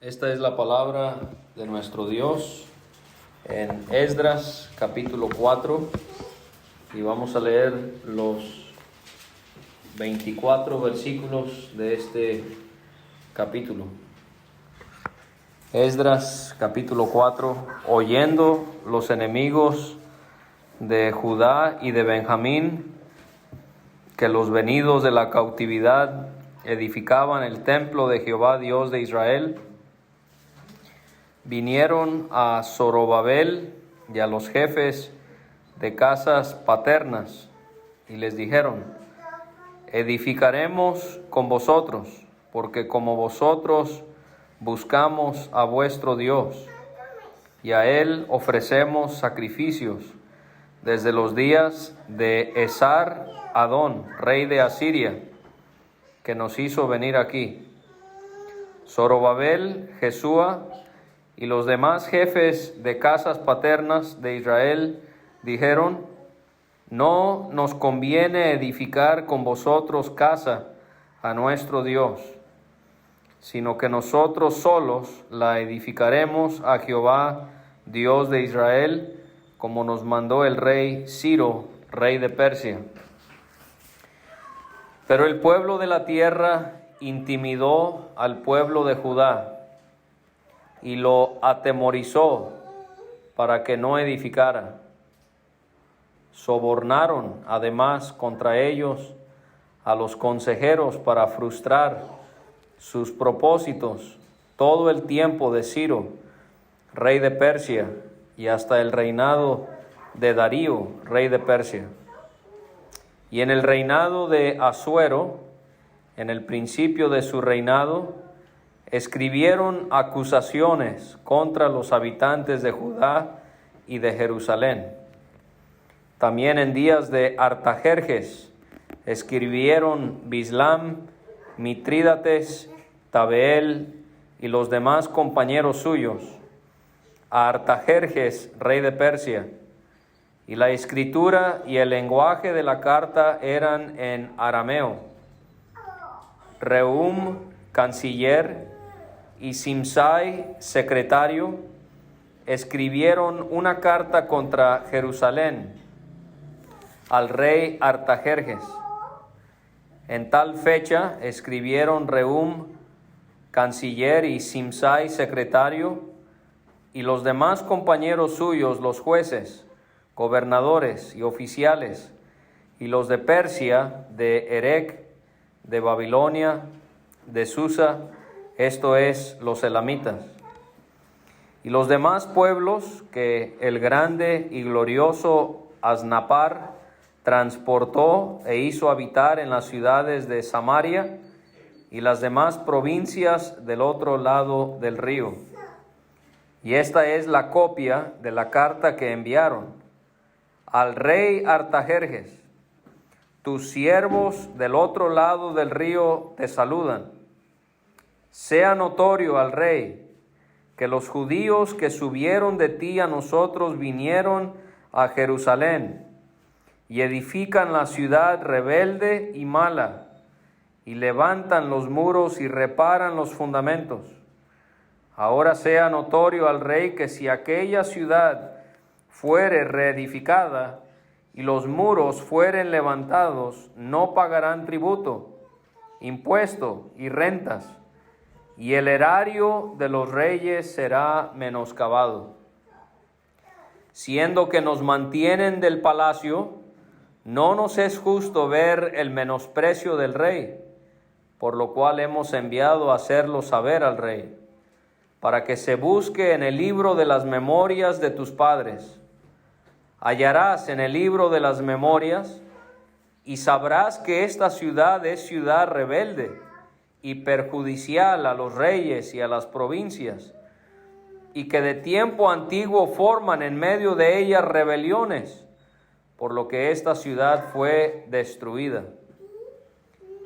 Esta es la palabra de nuestro Dios en Esdras capítulo 4 y vamos a leer los 24 versículos de este capítulo. Esdras capítulo 4. Oyendo los enemigos de Judá y de Benjamín que los venidos de la cautividad edificaban el templo de Jehová Dios de Israel, vinieron a Zorobabel y a los jefes de casas paternas y les dijeron: edificaremos con vosotros, porque como vosotros buscamos a vuestro Dios, y a él ofrecemos sacrificios desde los días de Esar Adón, rey de Asiria, que nos hizo venir aquí. Zorobabel, Jesúa y los demás jefes de casas paternas de Israel dijeron: no nos conviene edificar con vosotros casa a nuestro Dios, sino que nosotros solos la edificaremos a Jehová, Dios de Israel, como nos mandó el rey Ciro, rey de Persia. Pero el pueblo de la tierra intimidó al pueblo de Judá y lo atemorizó para que no edificara. Sobornaron además contra ellos a los consejeros para frustrar sus propósitos todo el tiempo de Ciro, rey de Persia, y hasta el reinado de Darío, rey de Persia. Y en el reinado de Asuero, en el principio de su reinado, escribieron acusaciones contra los habitantes de Judá y de Jerusalén. También en días de Artajerjes escribieron Bislam, Mitrídates, Tabeel y los demás compañeros suyos a Artajerjes, rey de Persia, y la escritura y el lenguaje de la carta eran en arameo. Rehum, canciller, y Simsai, secretario, escribieron una carta contra Jerusalén al rey Artajerjes. En tal fecha escribieron Rehum, canciller, y Simsai, secretario, y los demás compañeros suyos, los jueces, gobernadores y oficiales, y los de Persia, de Erec, de Babilonia, de Susa, esto es, los elamitas, y los demás pueblos que el grande y glorioso Asnapar transportó e hizo habitar en las ciudades de Samaria y las demás provincias del otro lado del río. Y esta es la copia de la carta que enviaron: al rey Artajerjes, tus siervos del otro lado del río te saludan. Sea notorio al rey que los judíos que subieron de ti a nosotros vinieron a Jerusalén y edifican la ciudad rebelde y mala, y levantan los muros y reparan los fundamentos. Ahora sea notorio al rey que si aquella ciudad fuere reedificada y los muros fueren levantados, no pagarán tributo, impuesto y rentas, y el erario de los reyes será menoscabado. Siendo que nos mantienen del palacio, no nos es justo ver el menosprecio del rey, por lo cual hemos enviado a hacerlo saber al rey, para que se busque en el libro de las memorias de tus padres. Hallarás en el libro de las memorias y sabrás que esta ciudad es ciudad rebelde y perjudicial a los reyes y a las provincias, y que de tiempo antiguo forman en medio de ella rebeliones, por lo que esta ciudad fue destruida.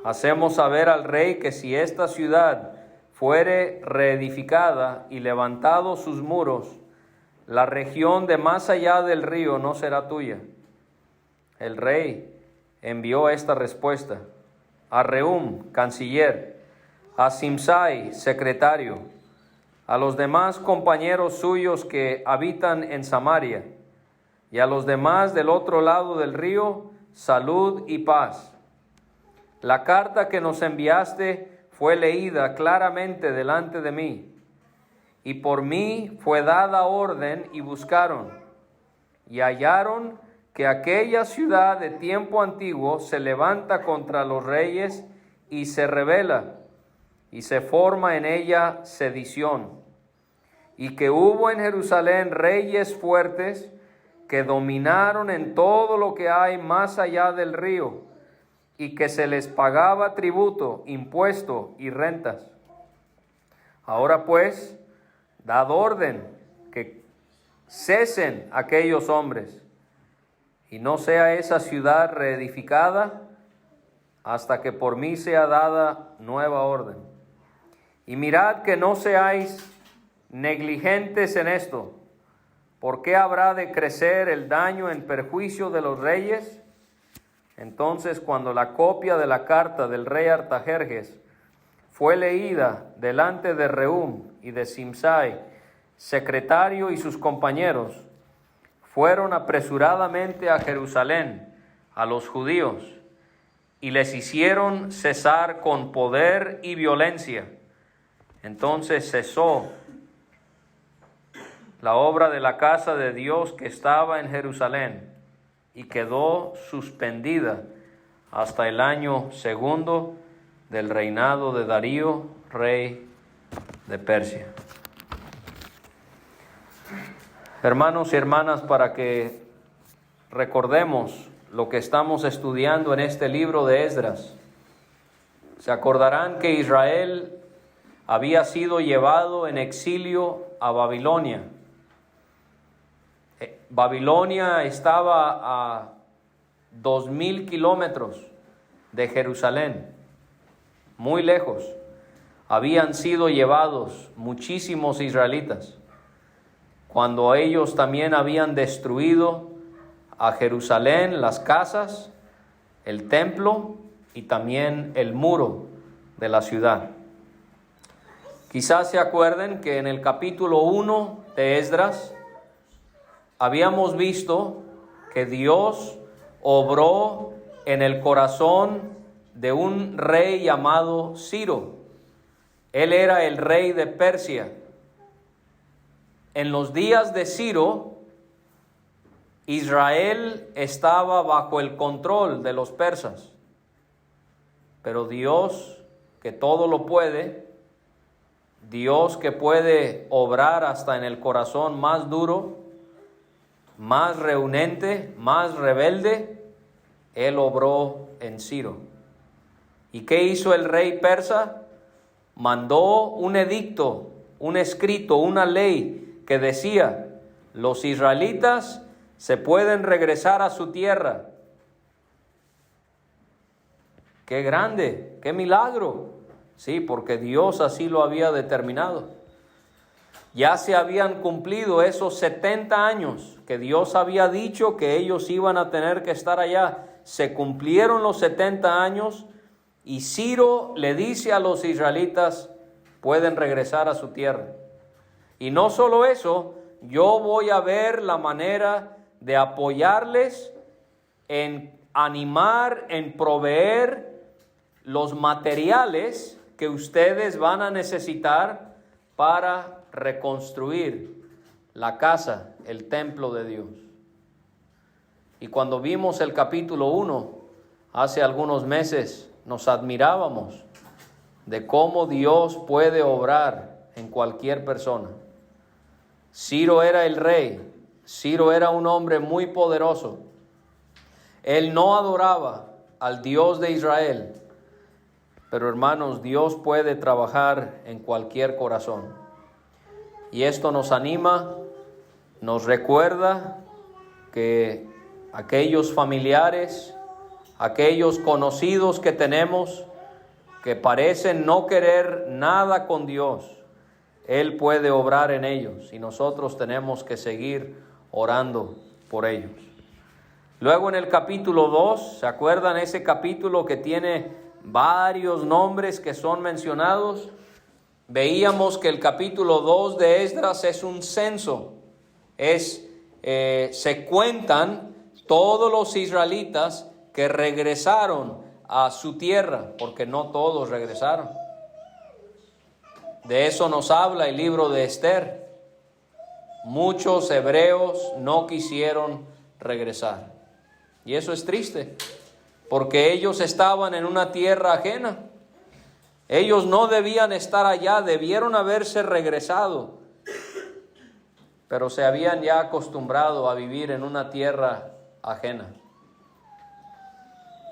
Hacemos saber al rey que si esta ciudad fuere reedificada y levantados sus muros, la región de más allá del río no será tuya. El rey envió esta respuesta a Rehum, canciller, a Simsai, secretario, a los demás compañeros suyos que habitan en Samaria, y a los demás del otro lado del río, salud y paz. La carta que nos enviaste fue leída claramente delante de mí, y por mí fue dada orden y buscaron, y hallaron que aquella ciudad de tiempo antiguo se levanta contra los reyes y se rebela, y se forma en ella sedición, y que hubo en Jerusalén reyes fuertes que dominaron en todo lo que hay más allá del río, y que se les pagaba tributo, impuesto y rentas. Ahora pues, dad orden que cesen aquellos hombres, y no sea esa ciudad reedificada hasta que por mí sea dada nueva orden. Y mirad que no seáis negligentes en esto. ¿Por qué habrá de crecer el daño en perjuicio de los reyes? Entonces, cuando la copia de la carta del rey Artajerjes fue leída delante de Rehum y de Simsai, secretario, y sus compañeros, fueron apresuradamente a Jerusalén, a los judíos, y les hicieron cesar con poder y violencia. Entonces cesó la obra de la casa de Dios que estaba en Jerusalén, y quedó suspendida hasta el año segundo del reinado de Darío, rey de Persia. Hermanos y hermanas, para que recordemos lo que estamos estudiando en este libro de Esdras, se acordarán que Israel había sido llevado en exilio a Babilonia. Babilonia estaba a 2000 kilómetros de Jerusalén, muy lejos. Habían sido llevados muchísimos israelitas, cuando ellos también habían destruido a Jerusalén, las casas, el templo y también el muro de la ciudad. Quizás se acuerden que en el capítulo 1 de Esdras habíamos visto que Dios obró en el corazón de un rey llamado Ciro. Él era el rey de Persia. En los días de Ciro, Israel estaba bajo el control de los persas. Pero Dios, que todo lo puede, Dios que puede obrar hasta en el corazón más duro, más reunente, más rebelde, Él obró en Ciro. ¿Y qué hizo el rey persa? Mandó un edicto, un escrito, una ley que decía: los israelitas se pueden regresar a su tierra. ¡Qué grande! ¡Qué milagro! Sí, porque Dios así lo había determinado. Ya se habían cumplido esos 70 años que Dios había dicho que ellos iban a tener que estar allá. Se cumplieron los 70 años y Ciro le dice a los israelitas: pueden regresar a su tierra. Y no solo eso, yo voy a ver la manera de apoyarles en animar, en proveer los materiales que ustedes van a necesitar para reconstruir la casa, el templo de Dios. Y cuando vimos el capítulo 1, hace algunos meses, nos admirábamos de cómo Dios puede obrar en cualquier persona. Ciro era el rey. Ciro era un hombre muy poderoso. Él no adoraba al Dios de Israel. Pero hermanos, Dios puede trabajar en cualquier corazón. Y esto nos anima, nos recuerda que aquellos familiares, aquellos conocidos que tenemos que parecen no querer nada con Dios, Él puede obrar en ellos y nosotros tenemos que seguir orando por ellos. Luego en el capítulo 2, ¿se acuerdan ese capítulo que tiene varios nombres que son mencionados? veíamos que el capítulo 2 de Esdras es un censo. Se cuentan todos los israelitas que regresaron a su tierra, porque no todos regresaron. De eso nos habla el libro de Esther. Muchos hebreos no quisieron regresar. Y eso es triste, porque ellos estaban en una tierra ajena. Ellos no debían estar allá, debieron haberse regresado, pero se habían ya acostumbrado a vivir en una tierra ajena.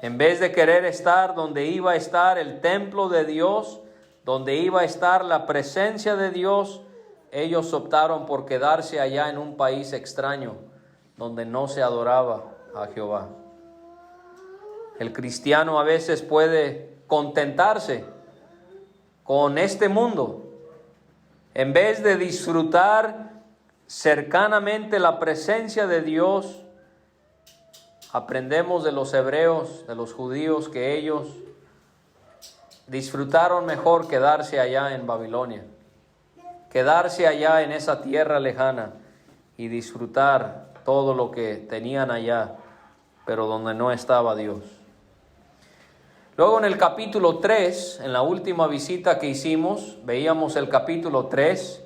En vez de querer estar donde iba a estar el templo de Dios, donde iba a estar la presencia de Dios, ellos optaron por quedarse allá en un país extraño, donde no se adoraba a Jehová. El cristiano a veces puede contentarse con este mundo, en vez de disfrutar cercanamente la presencia de Dios. Aprendemos de los hebreos, de los judíos, que ellos disfrutaron mejor quedarse allá en Babilonia, quedarse allá en esa tierra lejana y disfrutar todo lo que tenían allá, pero donde no estaba Dios. Luego en el capítulo 3, en la última visita que hicimos, veíamos el capítulo 3,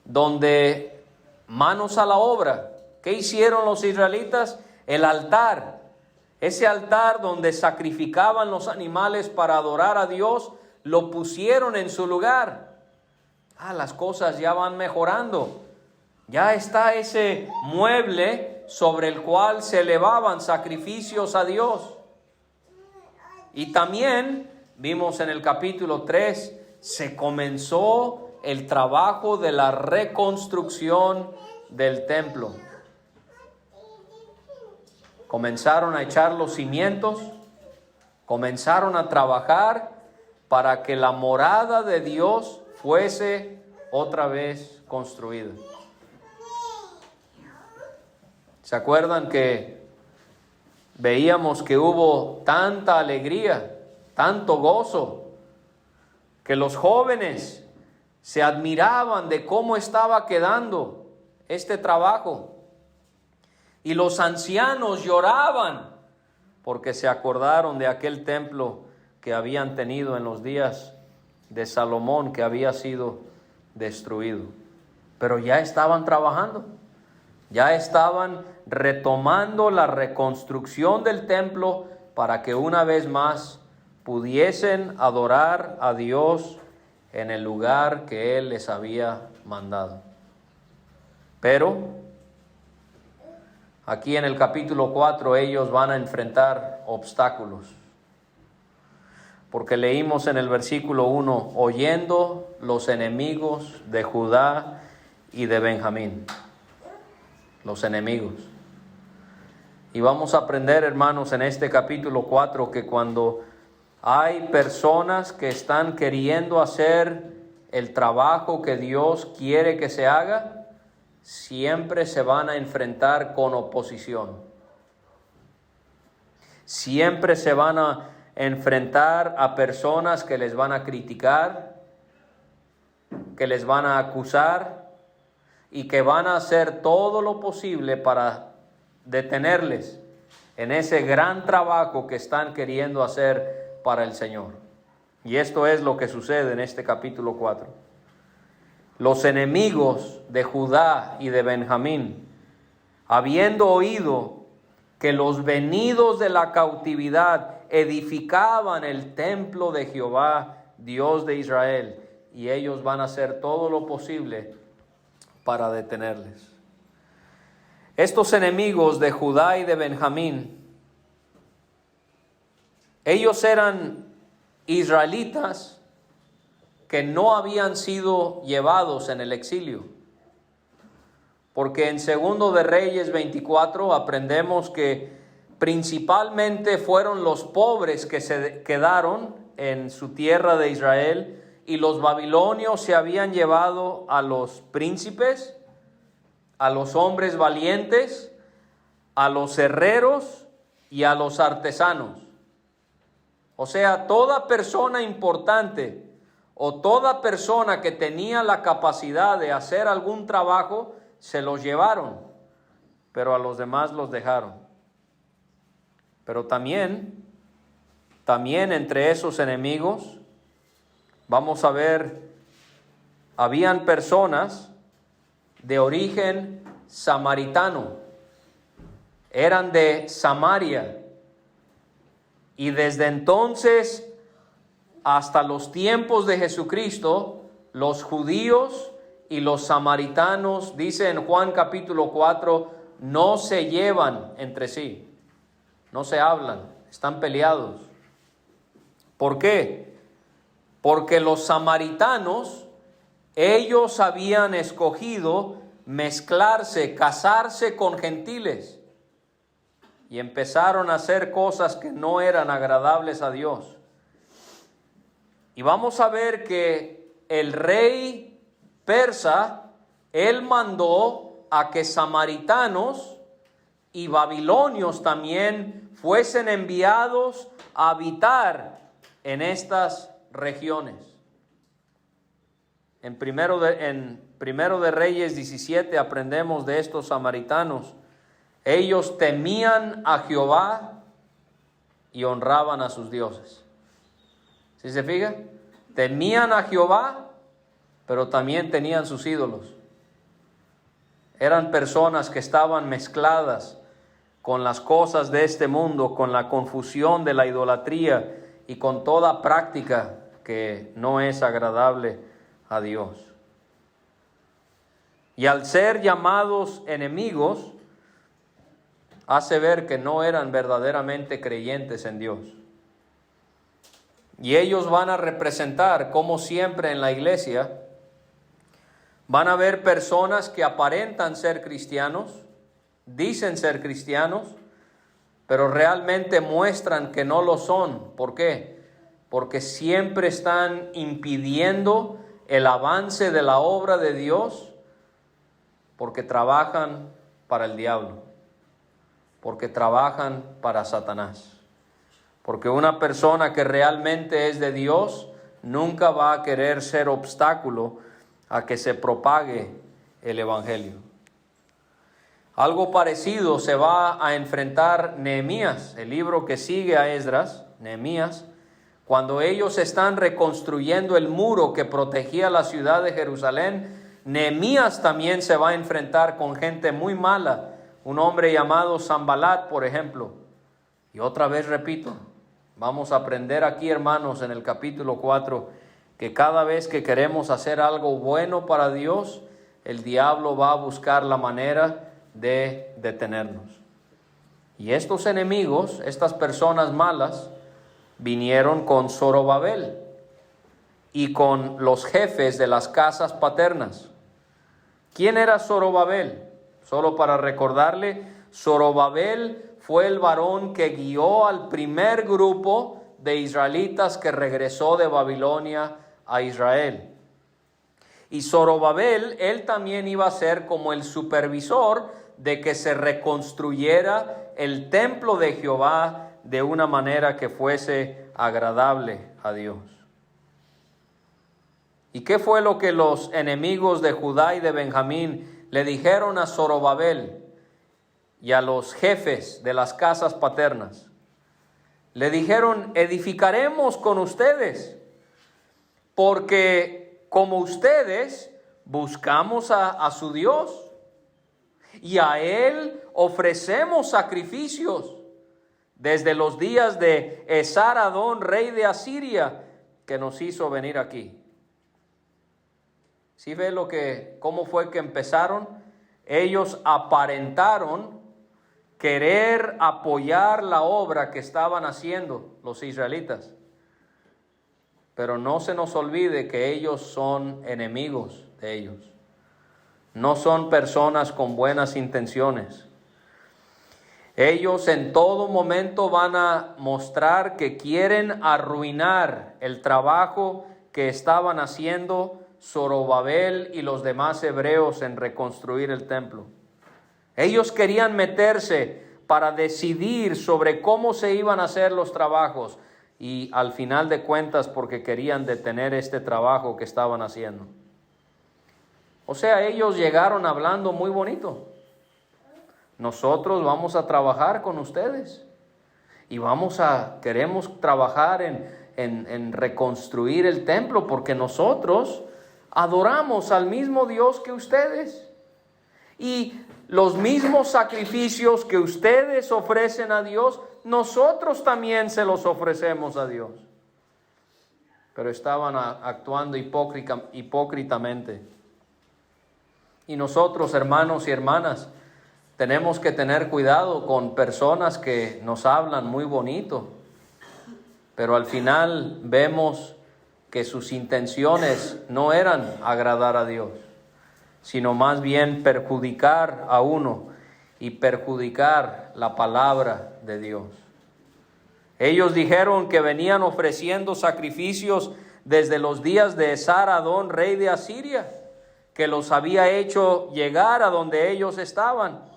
donde manos a la obra. ¿Qué hicieron los israelitas? El altar. Ese altar donde sacrificaban los animales para adorar a Dios, lo pusieron en su lugar. Las cosas ya van mejorando. Ya está ese mueble sobre el cual se elevaban sacrificios a Dios. Y también vimos en el capítulo 3, se comenzó el trabajo de la reconstrucción del templo. Comenzaron a echar los cimientos, comenzaron a trabajar para que la morada de Dios fuese otra vez construida. ¿Se acuerdan que veíamos que hubo tanta alegría, tanto gozo, que los jóvenes se admiraban de cómo estaba quedando este trabajo? Y los ancianos lloraban porque se acordaron de aquel templo que habían tenido en los días de Salomón, que había sido destruido. Pero ya estaban trabajando, ya estaban retomando la reconstrucción del templo para que una vez más pudiesen adorar a Dios en el lugar que Él les había mandado. Pero aquí en el capítulo 4 ellos van a enfrentar obstáculos. Porque leímos en el versículo 1, oyendo los enemigos de Judá y de Benjamín. Los enemigos. Y vamos a aprender, hermanos, en este capítulo 4 que cuando hay personas que están queriendo hacer el trabajo que Dios quiere que se haga, siempre se van a enfrentar con oposición. Siempre se van a enfrentar a personas que les van a criticar, que les van a acusar y que van a hacer todo lo posible para detenerles en ese gran trabajo que están queriendo hacer para el Señor. Y esto es lo que sucede en este capítulo 4. Los enemigos de Judá y de Benjamín, habiendo oído que los venidos de la cautividad edificaban el templo de Jehová, Dios de Israel, y ellos van a hacer todo lo posible para detenerles. Estos enemigos de Judá y de Benjamín, ellos eran israelitas que no habían sido llevados en el exilio. Porque en 2 de Reyes 24 aprendemos que principalmente fueron los pobres que se quedaron en su tierra de Israel, y los babilonios se habían llevado a los príncipes, a los hombres valientes, a los herreros y a los artesanos. O sea, toda persona importante o toda persona que tenía la capacidad de hacer algún trabajo, se los llevaron, pero a los demás los dejaron. Pero también entre esos enemigos, vamos a ver, habían personas de origen samaritano, eran de Samaria, y desde entonces hasta los tiempos de Jesucristo, los judíos y los samaritanos, dice en Juan capítulo 4, no se llevan entre sí, no se hablan, están peleados. ¿Por qué? Porque los samaritanos, ellos habían escogido mezclarse, casarse con gentiles, y empezaron a hacer cosas que no eran agradables a Dios. Y vamos a ver que el rey persa, él mandó a que samaritanos y babilonios también fuesen enviados a habitar en estas regiones. En primero de Reyes 17 aprendemos de estos samaritanos. Ellos temían a Jehová y honraban a sus dioses. ¿Sí se fija? Temían a Jehová, pero también tenían sus ídolos. Eran personas que estaban mezcladas con las cosas de este mundo, con la confusión de la idolatría y con toda práctica que no es agradable a Dios. Y al ser llamados enemigos, hace ver que no eran verdaderamente creyentes en Dios. Y ellos van a representar, como siempre en la iglesia, van a haber personas que aparentan ser cristianos, dicen ser cristianos, pero realmente muestran que no lo son. ¿Por qué? Porque siempre están impidiendo el avance de la obra de Dios, porque trabajan para el diablo, porque trabajan para Satanás. Porque una persona que realmente es de Dios nunca va a querer ser obstáculo a que se propague el evangelio. Algo parecido se va a enfrentar Nehemías, el libro que sigue a Esdras, Nehemías, cuando ellos están reconstruyendo el muro que protegía la ciudad de Jerusalén. Nehemías también se va a enfrentar con gente muy mala, un hombre llamado Sanbalat, por ejemplo. Y otra vez repito, vamos a aprender aquí, hermanos, en el capítulo 4, que cada vez que queremos hacer algo bueno para Dios, el diablo va a buscar la manera de detenernos. Y estos enemigos, estas personas malas, vinieron con Zorobabel y con los jefes de las casas paternas. ¿Quién era Zorobabel? Solo para recordarle, Zorobabel fue el varón que guió al primer grupo de israelitas que regresó de Babilonia a Israel. Y Zorobabel, él también iba a ser como el supervisor de que se reconstruyera el templo de Jehová de una manera que fuese agradable a Dios. ¿Y qué fue lo que los enemigos de Judá y de Benjamín le dijeron a Zorobabel y a los jefes de las casas paternas? Le dijeron: edificaremos con ustedes, porque como ustedes buscamos a su Dios, y a Él ofrecemos sacrificios desde los días de Esar-Adón, rey de Asiria, que nos hizo venir aquí. ¿Sí ve cómo fue que empezaron? Ellos aparentaron querer apoyar la obra que estaban haciendo los israelitas. Pero no se nos olvide que ellos son enemigos de ellos. No son personas con buenas intenciones. Ellos en todo momento van a mostrar que quieren arruinar el trabajo que estaban haciendo Zorobabel y los demás hebreos en reconstruir el templo. Ellos querían meterse para decidir sobre cómo se iban a hacer los trabajos. y al final de cuentas porque querían detener este trabajo que estaban haciendo. O sea, ellos llegaron hablando muy bonito. Nosotros vamos a trabajar con ustedes y queremos trabajar en reconstruir el templo porque nosotros adoramos al mismo Dios que ustedes. Y los mismos sacrificios que ustedes ofrecen a Dios, nosotros también se los ofrecemos a Dios. Pero estaban actuando hipócritamente. Y nosotros, hermanos y hermanas, tenemos que tener cuidado con personas que nos hablan muy bonito, pero al final vemos que sus intenciones no eran agradar a Dios, sino más bien perjudicar a uno y perjudicar la palabra de Dios. Ellos dijeron que venían ofreciendo sacrificios desde los días de Esar-Adón, rey de Asiria, que los había hecho llegar a donde ellos estaban.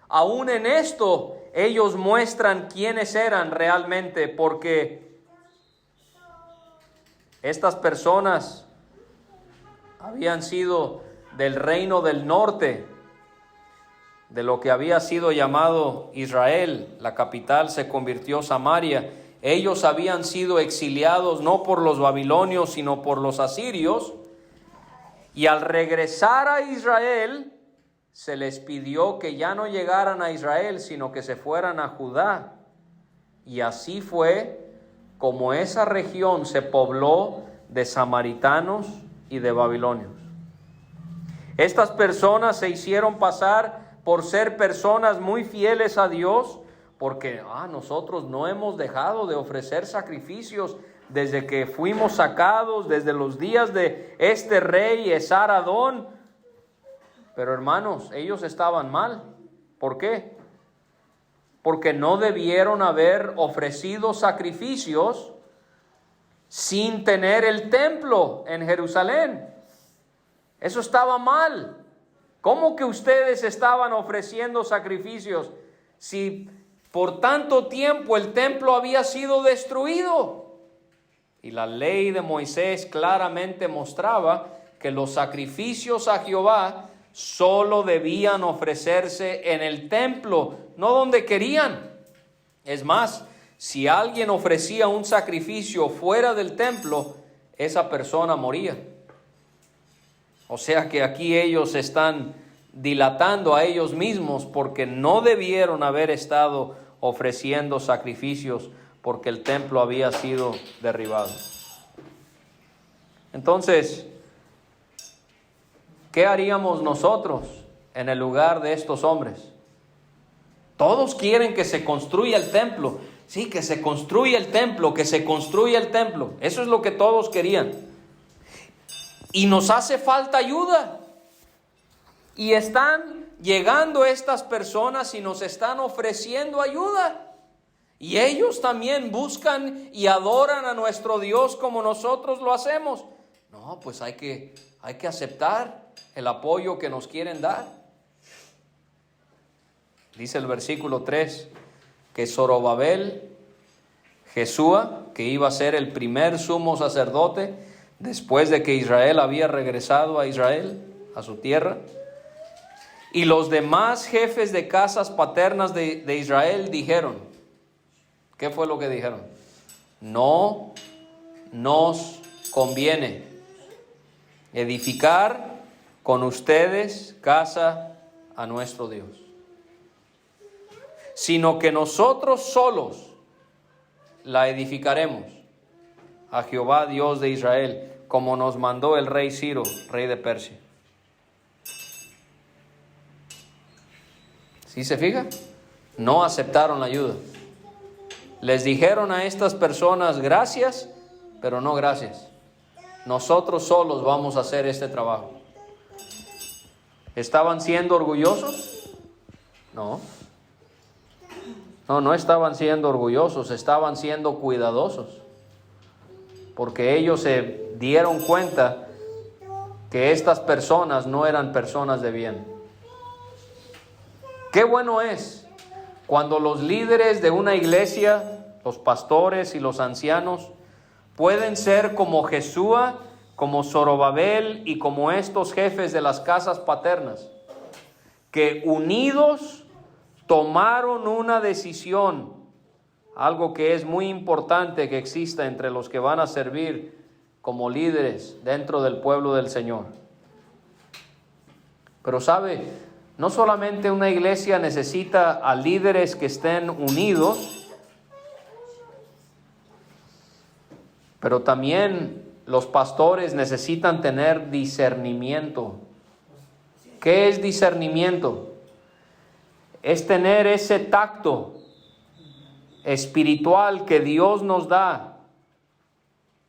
Aún en esto, ellos muestran quiénes eran realmente, porque estas personas habían sido del reino del norte, de lo que había sido llamado Israel. La capital se convirtió Samaria. Ellos habían sido exiliados no por los babilonios, sino por los asirios. Y al regresar a Israel, se les pidió que ya no llegaran a Israel, sino que se fueran a Judá. Y así fue como esa región se pobló de samaritanos y de babilonios. Estas personas se hicieron pasar por ser personas muy fieles a Dios, porque nosotros no hemos dejado de ofrecer sacrificios desde que fuimos sacados, desde los días de este rey Esar-Adón. Pero hermanos, ellos estaban mal. ¿Por qué? Porque no debieron haber ofrecido sacrificios sin tener el templo en Jerusalén. Eso estaba mal. ¿Cómo que ustedes estaban ofreciendo sacrificios si por tanto tiempo el templo había sido destruido? Y la ley de Moisés claramente mostraba que los sacrificios a Jehová solo debían ofrecerse en el templo, no donde querían. Es más, si alguien ofrecía un sacrificio fuera del templo, esa persona moría. O sea que aquí ellos están dilatando a ellos mismos porque no debieron haber estado ofreciendo sacrificios porque el templo había sido derribado. Entonces, ¿qué haríamos nosotros en el lugar de estos hombres? Todos quieren que se construya el templo. Sí, que se construya el templo, que se construya el templo. Eso es lo que todos querían. Y nos hace falta ayuda. Y están llegando estas personas y nos están ofreciendo ayuda. Y ellos también buscan y adoran a nuestro Dios como nosotros lo hacemos. No, pues hay que aceptar el apoyo que nos quieren dar. Dice el versículo 3 que Zorobabel, Jesúa, que iba a ser el primer sumo sacerdote después de que Israel había regresado a Israel, a su tierra, y los demás jefes de casas paternas de Israel dijeron, ¿qué fue lo que dijeron? No nos conviene edificar con ustedes casa a nuestro Dios, sino que nosotros solos la edificaremos a Jehová Dios de Israel, como nos mandó el rey Ciro, rey de Persia. ¿Sí se fija? No aceptaron la ayuda. Les dijeron a estas personas gracias, pero no gracias. Nosotros solos vamos a hacer este trabajo. ¿Estaban siendo orgullosos? No. No estaban siendo orgullosos, estaban siendo cuidadosos. Porque ellos se dieron cuenta que estas personas no eran personas de bien. Qué bueno es cuando los líderes de una iglesia los pastores y los ancianos, pueden ser como Jesúa, como Zorobabel y como estos jefes de las casas paternas, que unidos tomaron una decisión, algo que es muy importante que exista entre los que van a servir como líderes dentro del pueblo del Señor. Pero sabe, no solamente una iglesia necesita a líderes que estén unidos, pero también los pastores necesitan tener discernimiento. ¿Qué es discernimiento? Es tener ese tacto espiritual que Dios nos da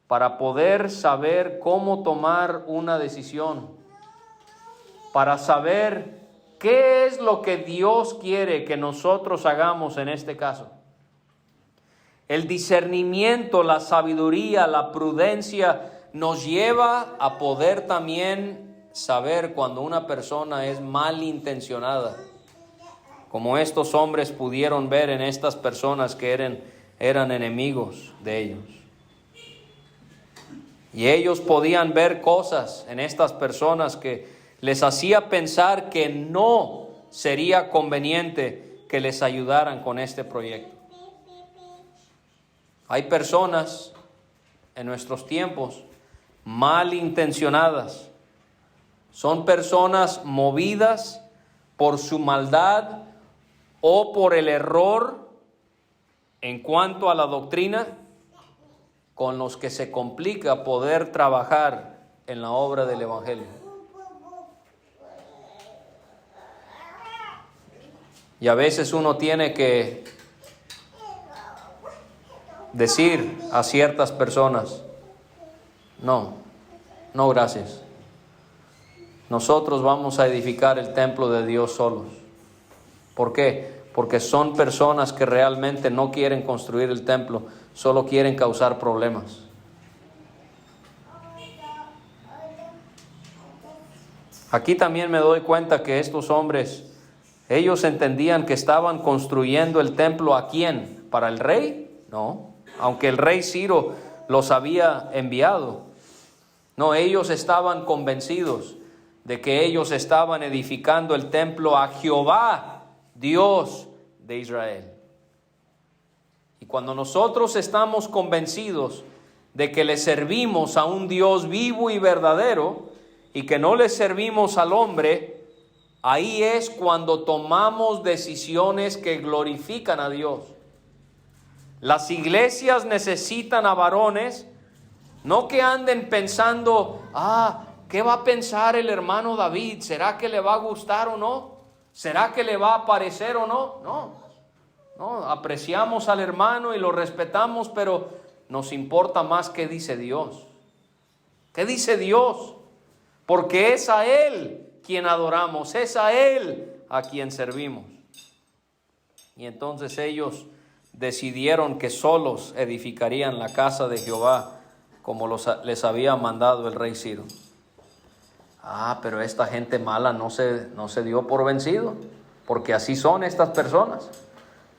para poder saber cómo tomar una decisión, para saber qué es lo que Dios quiere que nosotros hagamos en este caso. El discernimiento, la sabiduría, la prudencia nos lleva a poder también saber cuando una persona es malintencionada, como estos hombres pudieron ver en estas personas que eran enemigos de ellos. Y ellos podían ver cosas en estas personas que les hacía pensar que no sería conveniente que les ayudaran con este proyecto. Hay personas en nuestros tiempos malintencionadas. Son personas movidas por su maldad o por el error en cuanto a la doctrina, con los que se complica poder trabajar en la obra del Evangelio. Y a veces uno tiene que decir a ciertas personas, no gracias. Nosotros vamos a edificar el templo de Dios solos. ¿Por qué? Porque son personas que realmente no quieren construir el templo, solo quieren causar problemas. Aquí también me doy cuenta que estos hombres, ellos entendían que estaban construyendo el templo ¿a quién? ¿Para el rey? No, aunque el rey Ciro los había enviado. No, ellos estaban convencidos de que ellos estaban edificando el templo a Jehová, Dios de Israel. Y cuando nosotros estamos convencidos de que le servimos a un Dios vivo y verdadero y que no le servimos al hombre, ahí es cuando tomamos decisiones que glorifican a Dios. Las iglesias necesitan a varones, no que anden pensando, ¿qué va a pensar el hermano David? ¿Será que le va a gustar o no? ¿Será que le va a parecer o no? No, apreciamos al hermano y lo respetamos, pero nos importa más qué dice Dios. ¿Qué dice Dios? Porque es a Él quien adoramos, es a Él a quien servimos. Y entonces ellos decidieron que solos edificarían la casa de Jehová, como les había mandado el rey Ciro. Pero esta gente mala no se dio por vencido, porque así son estas personas,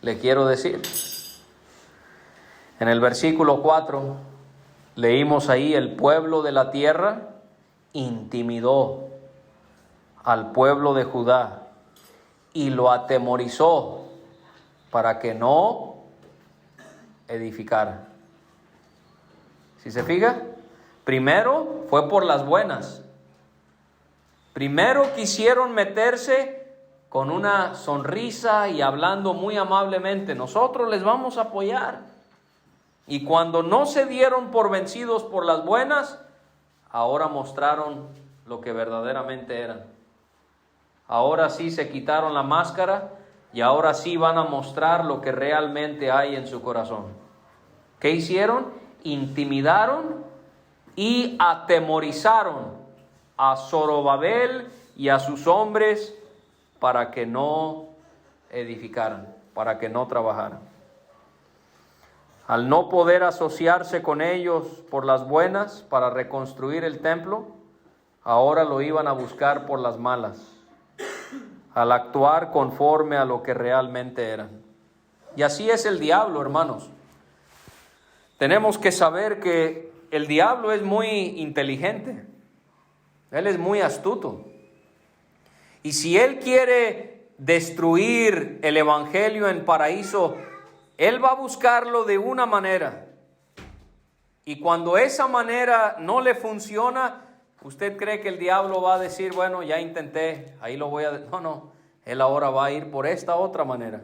le quiero decir. En el versículo 4 leímos ahí: el pueblo de la tierra intimidó al pueblo de Judá y lo atemorizó para que no edificara. Si se fija, primero fue por las buenas. Primero quisieron meterse con una sonrisa y hablando muy amablemente: nosotros les vamos a apoyar. Y cuando no se dieron por vencidos por las buenas, ahora mostraron lo que verdaderamente eran. Ahora sí se quitaron la máscara y ahora sí van a mostrar lo que realmente hay en su corazón. ¿Qué hicieron? Intimidaron y atemorizaron a Zorobabel y a sus hombres para que no edificaran, para que no trabajaran. Al no poder asociarse con ellos por las buenas para reconstruir el templo, ahora lo iban a buscar por las malas, al actuar conforme a lo que realmente eran. Y así es el diablo, hermanos. tenemos que saber que el diablo es muy inteligente. Él es muy astuto. Y si él quiere destruir el evangelio en Paraíso, él va a buscarlo de una manera. Y cuando esa manera no le funciona, ¿usted cree que el diablo va a decir, bueno, ya intenté, ahí lo voy a... No, él ahora va a ir por esta otra manera.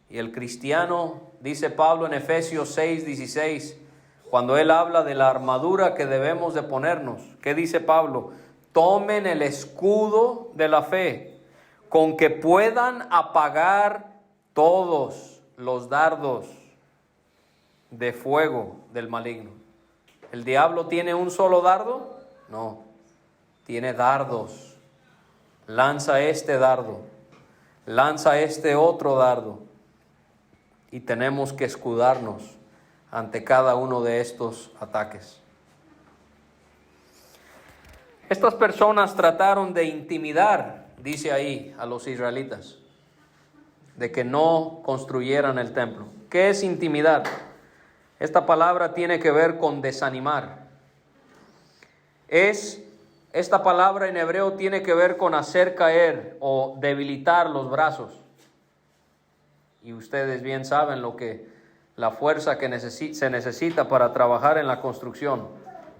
Y el cristiano, dice Pablo en Efesios 6:16, cuando él habla de la armadura que debemos de ponernos, ¿qué dice Pablo? Tomen el escudo de la fe, con que puedan apagar todos los dardos de fuego del maligno. ¿El diablo tiene un solo dardo? No, tiene dardos. Lanza este dardo, lanza este otro dardo, y tenemos que escudarnos ante cada uno de estos ataques. Estas personas trataron de intimidar, dice ahí, a los israelitas, de que no construyeran el templo. ¿Qué es intimidar? Esta palabra tiene que ver con desanimar. Esta palabra en hebreo tiene que ver con hacer caer o debilitar los brazos. Y ustedes bien saben la fuerza que se necesita para trabajar en la construcción.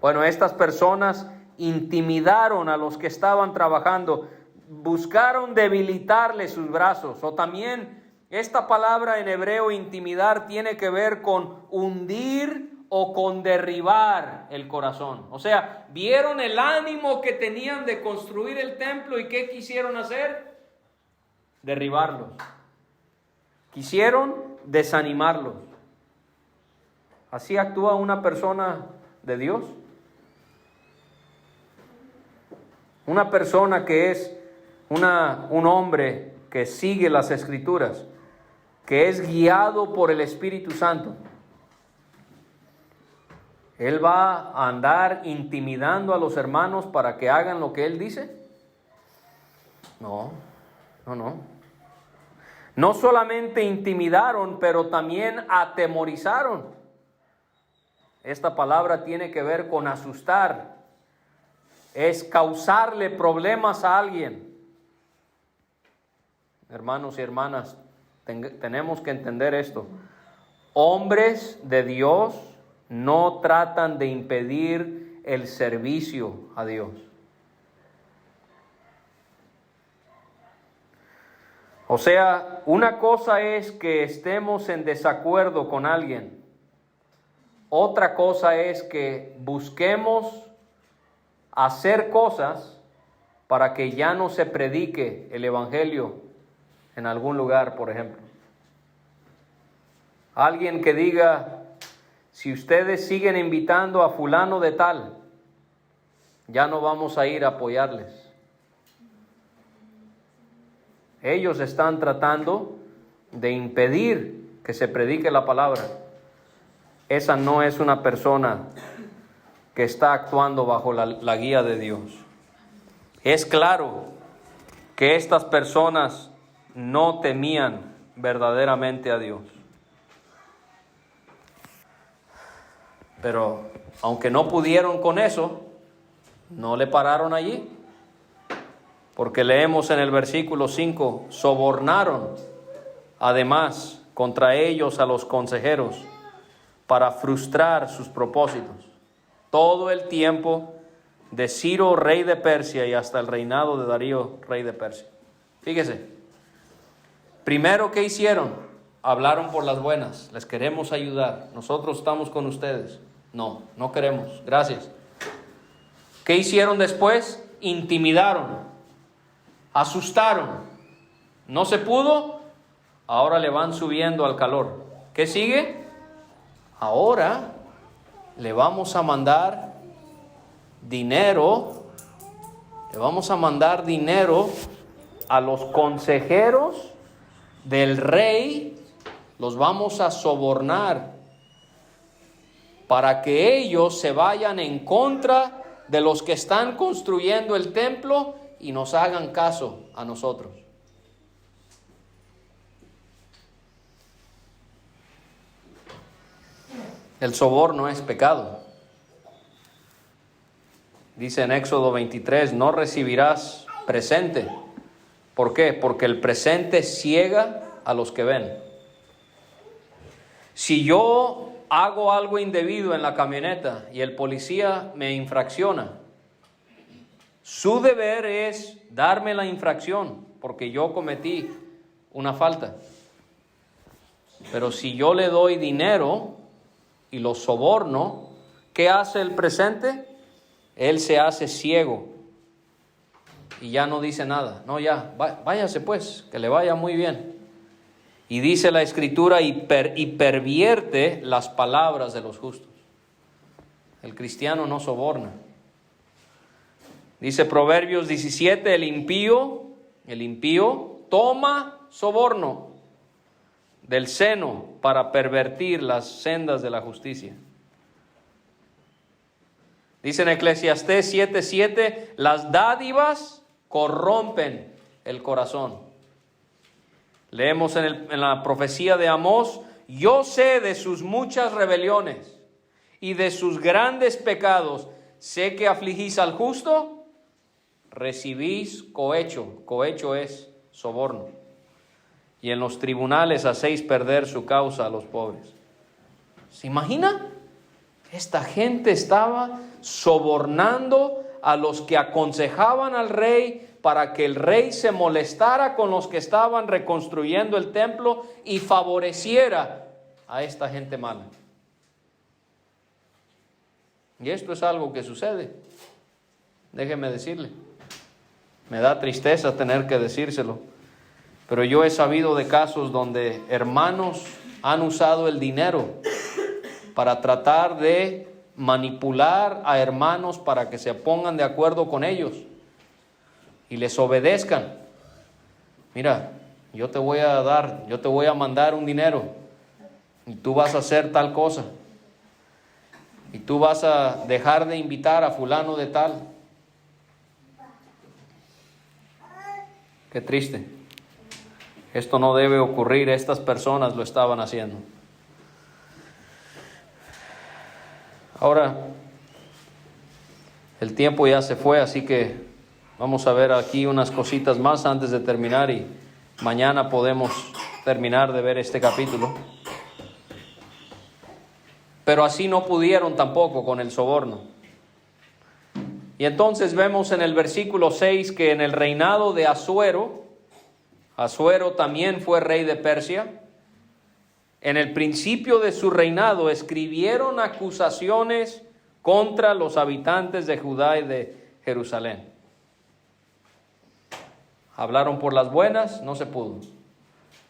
Bueno, estas personas intimidaron a los que estaban trabajando, buscaron debilitarles sus brazos. O también esta palabra en hebreo, intimidar, tiene que ver con hundir o con derribar el corazón. O sea, vieron el ánimo que tenían de construir el templo y ¿qué quisieron hacer? Derribarlos. Quisieron desanimarlos. ¿Así actúa una persona de Dios? Una persona que es un hombre que sigue las Escrituras, que es guiado por el Espíritu Santo, ¿él va a andar intimidando a los hermanos para que hagan lo que él dice? No. No solamente intimidaron, pero también atemorizaron. Esta palabra tiene que ver con asustar. Es causarle problemas a alguien. Hermanos y hermanas, tenemos que entender esto. Hombres de Dios no tratan de impedir el servicio a Dios. O sea, una cosa es que estemos en desacuerdo con alguien. Otra cosa es que busquemos hacer cosas para que ya no se predique el evangelio en algún lugar, por ejemplo. Alguien que diga, si ustedes siguen invitando a fulano de tal, ya no vamos a ir a apoyarles. Ellos están tratando de impedir que se predique la palabra. Esa no es una persona que está actuando bajo la guía de Dios. Es claro que estas personas no temían verdaderamente a Dios. Pero aunque no pudieron con eso, no le pararon allí. Porque leemos en el versículo 5, sobornaron además contra ellos a los consejeros para frustrar sus propósitos. Todo el tiempo de Ciro, rey de Persia, y hasta el reinado de Darío, rey de Persia. Fíjese, primero, ¿qué hicieron? Hablaron por las buenas, les queremos ayudar, nosotros estamos con ustedes. No queremos, gracias. ¿Qué hicieron después? Intimidaron, asustaron. No se pudo, ahora le van subiendo al calor. ¿Qué sigue? Ahora le vamos a mandar dinero, a los consejeros del rey, los vamos a sobornar para que ellos se vayan en contra de los que están construyendo el templo y nos hagan caso a nosotros. El soborno es pecado. Dice en Éxodo 23, no recibirás presente. ¿Por qué? Porque el presente ciega a los que ven. Si yo hago algo indebido en la camioneta y el policía me infracciona, su deber es darme la infracción porque yo cometí una falta. Pero si yo le doy dinero y lo soborno, ¿qué hace el presente? Él se hace ciego y ya no dice nada. No, ya, váyase pues, que le vaya muy bien. Y dice la Escritura, y pervierte las palabras de los justos. El cristiano no soborna. Dice Proverbios 17, el impío toma soborno del seno para pervertir las sendas de la justicia. Dice en Eclesiastés 7:7, las dádivas corrompen el corazón. Leemos en la profecía de Amós, yo sé de sus muchas rebeliones y de sus grandes pecados, sé que afligís al justo, recibís cohecho, cohecho es soborno, y en los tribunales hacéis perder su causa a los pobres. ¿Se imagina? Esta gente estaba sobornando a los que aconsejaban al rey para que el rey se molestara con los que estaban reconstruyendo el templo y favoreciera a esta gente mala. Y esto es algo que sucede. Déjeme decirle. Me da tristeza tener que decírselo. Pero yo he sabido de casos donde hermanos han usado el dinero para tratar de manipular a hermanos para que se pongan de acuerdo con ellos y les obedezcan. Mira, yo te voy a mandar un dinero y tú vas a hacer tal cosa. Y tú vas a dejar de invitar a fulano de tal. Qué triste. Esto no debe ocurrir. Estas personas lo estaban haciendo. Ahora, el tiempo ya se fue, así que vamos a ver aquí unas cositas más antes de terminar y mañana podemos terminar de ver este capítulo. Pero así no pudieron tampoco con el soborno. Y entonces vemos en el versículo 6 que en el reinado de Asuero también fue rey de Persia, en el principio de su reinado escribieron acusaciones contra los habitantes de Judá y de Jerusalén. Hablaron por las buenas, no se pudo.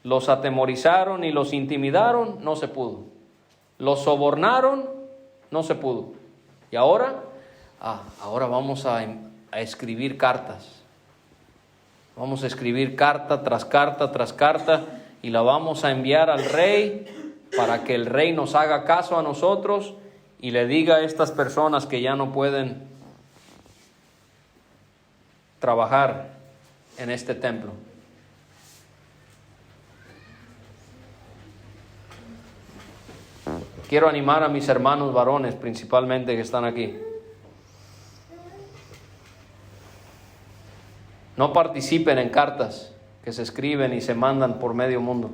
Los atemorizaron y los intimidaron, no se pudo. Los sobornaron, no se pudo. Y ahora vamos a escribir cartas. Vamos a escribir carta tras carta tras carta y la vamos a enviar al rey para que el rey nos haga caso a nosotros y le diga a estas personas que ya no pueden trabajar en este templo. Quiero animar a mis hermanos varones, principalmente que están aquí. No participen en cartas que se escriben y se mandan por medio mundo.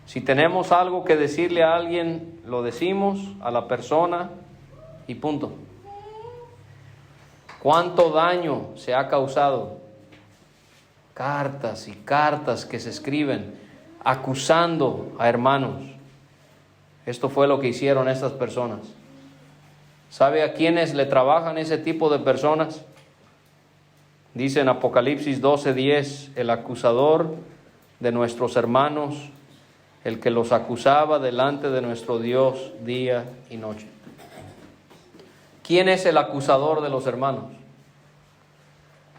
Si tenemos algo que decirle a alguien, lo decimos a la persona y punto. ¿Cuánto daño se ha causado? Cartas y cartas que se escriben acusando a hermanos. Esto fue lo que hicieron estas personas. ¿Sabe a quiénes le trabajan ese tipo de personas? Dice en Apocalipsis 12:10, el acusador de nuestros hermanos, el que los acusaba delante de nuestro Dios día y noche. ¿Quién es el acusador de los hermanos?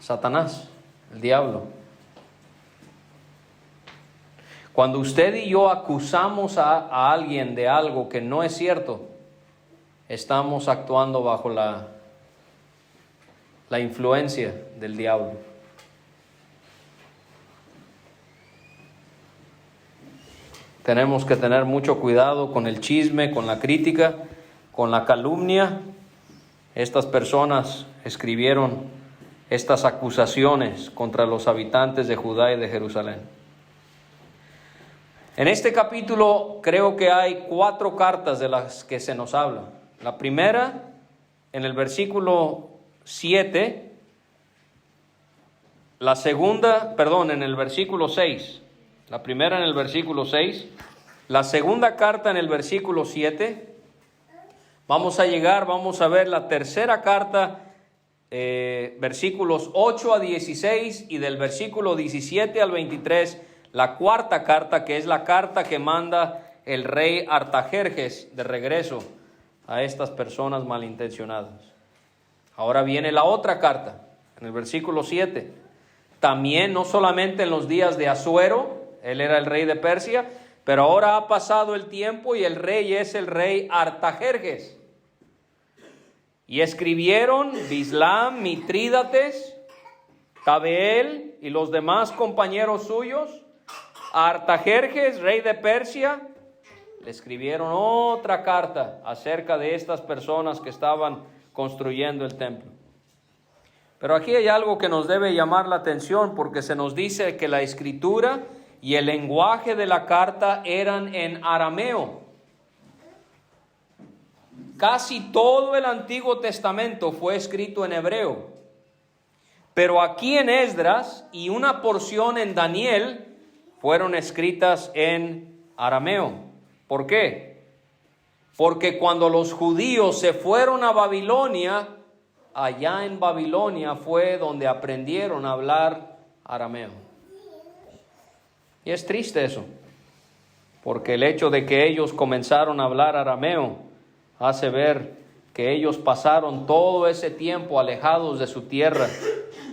Satanás, el diablo. Cuando usted y yo acusamos a alguien de algo que no es cierto, estamos actuando bajo la influencia del diablo. Tenemos que tener mucho cuidado con el chisme, con la crítica, con la calumnia. Estas personas escribieron estas acusaciones contra los habitantes de Judá y de Jerusalén. En este capítulo creo que hay 4 cartas de las que se nos habla. La primera, en el versículo 7. La segunda, en el versículo 6. La primera en el versículo 6. La segunda carta en el versículo 7. Vamos a ver la tercera carta, versículos 8 a 16, y del versículo 17 al 23, la cuarta carta, que es la carta que manda el rey Artajerjes de regreso a estas personas malintencionadas. Ahora viene la otra carta, en el versículo 7. También, no solamente en los días de Asuero, él era el rey de Persia, pero ahora ha pasado el tiempo y el rey es el rey Artajerjes. Y escribieron Bislam, Mitrídates, Tabeel y los demás compañeros suyos a Artajerjes, rey de Persia. Le escribieron otra carta acerca de estas personas que estaban construyendo el templo. Pero aquí hay algo que nos debe llamar la atención, porque se nos dice que la escritura y el lenguaje de la carta eran en arameo. Casi todo el Antiguo Testamento fue escrito en hebreo, pero aquí en Esdras y una porción en Daniel fueron escritas en arameo. ¿Por qué? Porque cuando los judíos se fueron a Babilonia, allá en Babilonia fue donde aprendieron a hablar arameo. Y es triste eso, porque el hecho de que ellos comenzaron a hablar arameo hace ver que ellos pasaron todo ese tiempo alejados de su tierra,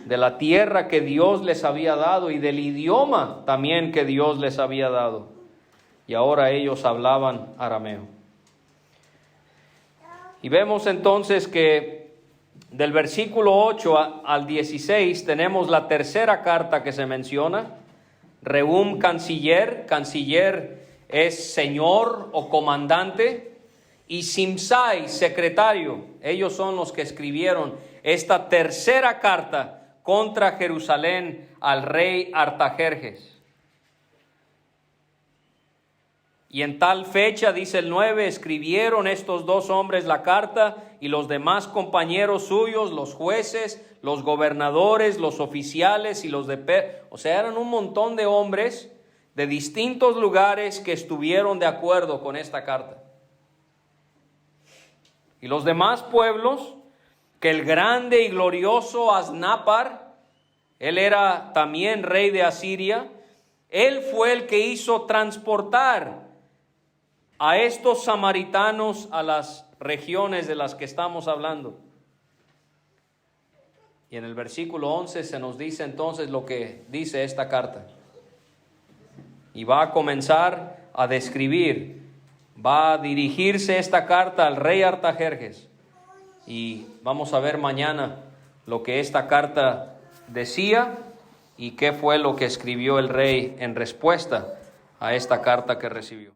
de la tierra que Dios les había dado y del idioma también que Dios les había dado. Y ahora ellos hablaban arameo. Y vemos entonces que del versículo 8 al 16 tenemos la tercera carta que se menciona. Rehum, canciller es señor o comandante, y Simsai, secretario. Ellos son los que escribieron esta tercera carta contra Jerusalén al rey Artajerjes. Y en tal fecha, dice el 9, escribieron estos 2 hombres la carta, y los demás compañeros suyos, los jueces, los gobernadores, los oficiales y los de o sea, eran un montón de hombres de distintos lugares que estuvieron de acuerdo con esta carta. Y los demás pueblos, que el grande y glorioso Asnapar, él era también rey de Asiria, él fue el que hizo transportar a estos samaritanos a las regiones de las que estamos hablando. Y en el versículo 11 se nos dice entonces lo que dice esta carta. Y va a comenzar a describir, va a dirigirse esta carta al rey Artajerjes. Y vamos a ver mañana lo que esta carta decía y qué fue lo que escribió el rey en respuesta a esta carta que recibió.